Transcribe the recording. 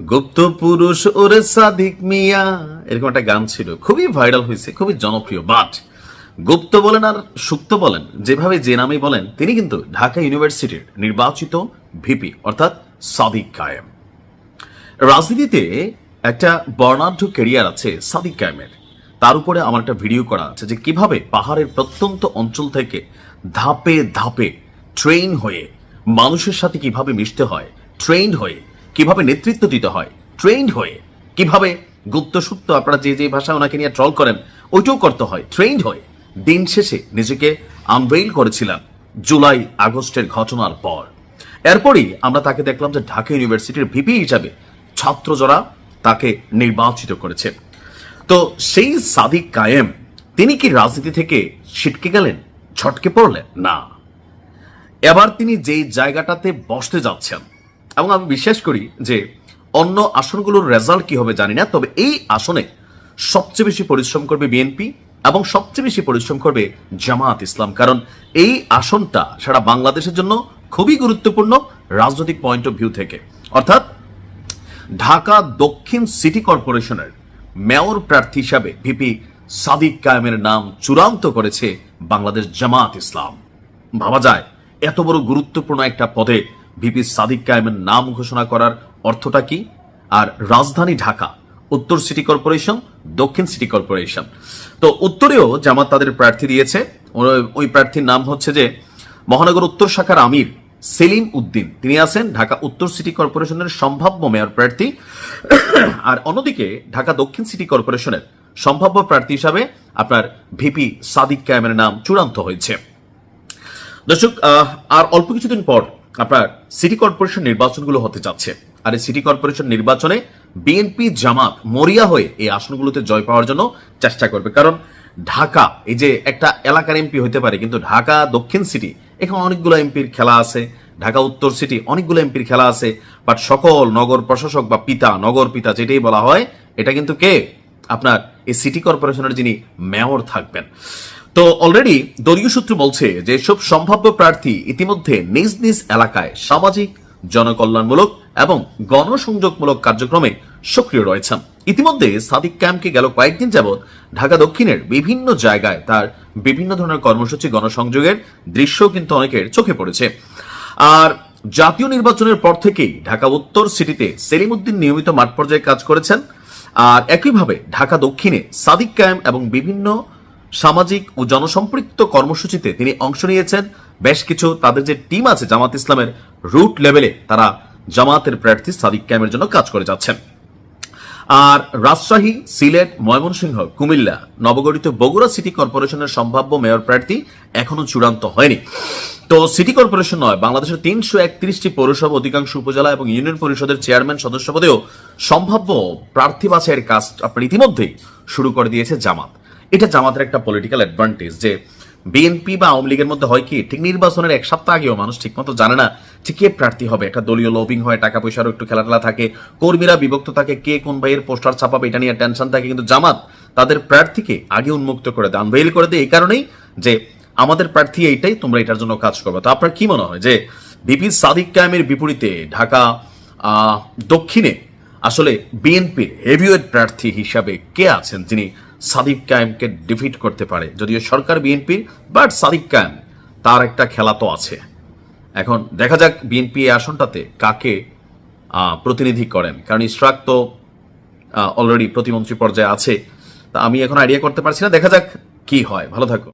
গুপ্ত পুরুষ ওরে সাদিক মিয়া, এরকম একটা গান ছিল, খুবই ভাইরাল হয়েছে, খুবই জনপ্রিয়। বাট গুপ্ত বলেন আর সুপ্ত বলেন, যেভাবে যে নামে বলেন, তিনি কিন্তু ঢাকা ইউনিভার্সিটির নির্বাচিত ভিপি অর্থাৎ সাদিক কায়েম। রাজনীতিতে একটা বর্ণাঢ্য ক্যারিয়ার আছে সাদিক কায়েমের। তার উপরে আমার একটা ভিডিও করা আছে যে কিভাবে পাহাড়ের প্রত্যন্ত অঞ্চল থেকে ধাপে ধাপে ট্রেন হয়ে মানুষের সাথে কিভাবে মিশতে হয়, ট্রেন হয়ে কিভাবে নেতৃত্ব দিতে হয়, ট্রেন্ড হয়ে কিভাবে গুপ্তসূত্র, আপনারা যে যে ভাষা ওনাকে নিয়ে ট্রল করেন ওইটাও করতে হয়, ট্রেন্ড হয়ে দিন শেষে নিজেকে আনভেইল করেছিলেন জুলাই আগস্টের ঘটনার পর। এরপরই আমরা তাকে দেখলাম যে ঢাকা ইউনিভার্সিটির ভিপি হিসাবে ছাত্র যারা তাকে নির্বাচিত করেছে। তো সেই সাদিক কায়েম তিনি কি রাজনীতি থেকে ছিটকে গেলেন, ছটকে পড়লেন? না, এবার তিনি যেই জায়গাটাতে বসতে যাচ্ছেন, এবং আমি বিশ্বাস করি যে অন্য আসনগুলোর রেজাল্ট কি হবে জানি না, তবে এই আসনে সবচেয়ে বেশি পরিশ্রম করবে বিএনপি এবং সবচেয়ে বেশি পরিশ্রম করবে জামাত ইসলাম, কারণ এই আসনটা সারা বাংলাদেশের জন্য খুবই গুরুত্বপূর্ণ রাজনৈতিক পয়েন্ট অফ ভিউ থেকে। অর্থাৎ ঢাকা দক্ষিণ সিটি কর্পোরেশনের মেয়র প্রার্থী হিসাবে ভিপি সাদিক কায়েমের নাম চূড়ান্ত করেছে বাংলাদেশ জামাত ইসলাম। ভাবা যায় এত বড় গুরুত্বপূর্ণ একটা পদে ভিপি সাদিক কায়েমের নাম ঘোষণা করার অর্থটা কি? আর রাজধানী ঢাকা, উত্তর সিটি কর্পোরেশন, দক্ষিণ সিটি কর্পোরেশন। তো উত্তরেও জামাত তাদের প্রার্থী দিয়েছে। ওই প্রার্থীর নাম হচ্ছে যে মহানগর উত্তর শাখার আমির সেলিম উদ্দিন, তিনি আছেন ঢাকা উত্তর সিটি কর্পোরেশনের সম্ভাব্য মেয়র প্রার্থী। আর অন্যদিকে ঢাকা দক্ষিণ সিটি কর্পোরেশনের সম্ভাব্য প্রার্থী হিসাবে আপনার ভিপি সাদিক কায়েমের নাম চূড়ান্ত হয়েছে। দর্শক, আর অল্প কিছুদিন পর আপনার সিটি কর্পোরেশন নির্বাচনগুলো হতে যাচ্ছে। আর এই সিটি কর্পোরেশন নির্বাচনে বিএনপি জামাত মরিয়া হয়ে এই আসনগুলোতে জয় পাওয়ার জন্য চেষ্টা করবে, কারণ ঢাকা এই যে একটা এলাকার এমপি হতে পারে, কিন্তু ঢাকা দক্ষিণ সিটি এখানে অনেকগুলো এমপির খেলা আছে, ঢাকা উত্তর সিটি অনেকগুলো এমপির খেলা আছে। বাট সকল নগর প্রশাসক বা পিতা, নগর পিতা যেটাই বলা হয়, এটা কিন্তু কে? আপনার এই সিটি কর্পোরেশনের যিনি মেয়র থাকবেন। তো অলরেডি দলীয় সূত্র বলছে যে সব সম্ভাব্য প্রার্থী ইতিমধ্যে নিজ নিজ এলাকায় সামাজিক, জনকল্যাণমূলক এবং গণসংযোগমূলক কার্যক্রমে সক্রিয় রয়েছেন। ইতিমধ্যে সাদিক কায়েমকে গেল কয়েকদিন যাবৎ ঢাকা দক্ষিণের বিভিন্ন জায়গায় তার বিভিন্ন ধরনের কর্মসূচি, গণসংযোগের দৃশ্য কিন্তু অনেকের চোখে পড়েছে। আর জাতীয় নির্বাচনের পর থেকেই ঢাকা উত্তর সিটিতে সেলিম উদ্দিন নিয়মিত মাঠ পর্যায়ে কাজ করেছেন। আর একইভাবে ঢাকা দক্ষিণে সাদিক কায়েম এবং বিভিন্ন সামাজিক ও জনসম্পৃক্ত কর্মসূচিতে তিনি অংশ নিয়েছেন। বেশ কিছু তাদের যে টিম আছে জামাত ইসলামের রুট লেভেলে, তারা জামাতের প্রার্থী সাদিক কায়েমের জন্য কাজ করে যাচ্ছেন। আর রাজশাহী, সিলেট, ময়মনসিংহ, কুমিল্লা, নবগঠিত বগুড়া সিটি কর্পোরেশনের সম্ভাব্য মেয়র প্রার্থী এখনো চূড়ান্ত হয়নি। তো সিটি কর্পোরেশন নয়, বাংলাদেশের 331টি পৌরসভা, অধিকাংশ উপজেলা এবং ইউনিয়ন পরিষদের চেয়ারম্যান সদস্য পদেও সম্ভাব্য প্রার্থী বাছাইয়ের কাজ আপনার ইতিমধ্যেই শুরু করে দিয়েছে জামাত। এটা জামাতের একটা পলিটিক্যাল অ্যাডভান্টেজ যে বিএনপি বা আওয়ামী লীগের মধ্যে হয় কি, ঠিক নির্বাচনের এক সপ্তাহ আগেও মানুষ ঠিকমতো জানে না ঠিক কে প্রার্থী হবে। একটা দলীয় লবিং হয়, টাকা পয়সারও একটু খেলাটেলা থাকে, কর্মীরা বিভক্ত থাকে, কে কোন ভাইয়ের পোস্টার ছাপাবে এটা নিয়ে টেনশন থাকে। কিন্তু জামাত তাদের প্রার্থীকে আগে উন্মুক্ত করে দেয়, আনভেইল করে দেয়, এই কারণেই যে আমাদের প্রার্থী এইটাই, তোমরা এটার জন্য কাজ করবে। তো আপনার কি মনে হয় যে ভিপি সাদিক কায়েমের বিপরীতে ঢাকা দক্ষিণে আসলে বিএনপির হেভিওয়েট প্রার্থী হিসাবে কে আছেন যিনি সাদিক কায়েমকে ডিফিট করতে পারে? যদিও সরকার বিএনপির, বাট সাদিক কায়েম তার একটা খেলা তো আছে। এখন দেখা যাক বিএনপি এই আসনটাতে কাকে প্রতিনিধি করেন, কারণ ইশরাক তো অলরেডি প্রতিমন্ত্রী পর্যায়ে আছে। তা আমি এখন আইডিয়া করতে পারছি না, দেখা যাক কি হয়। ভালো থাকো।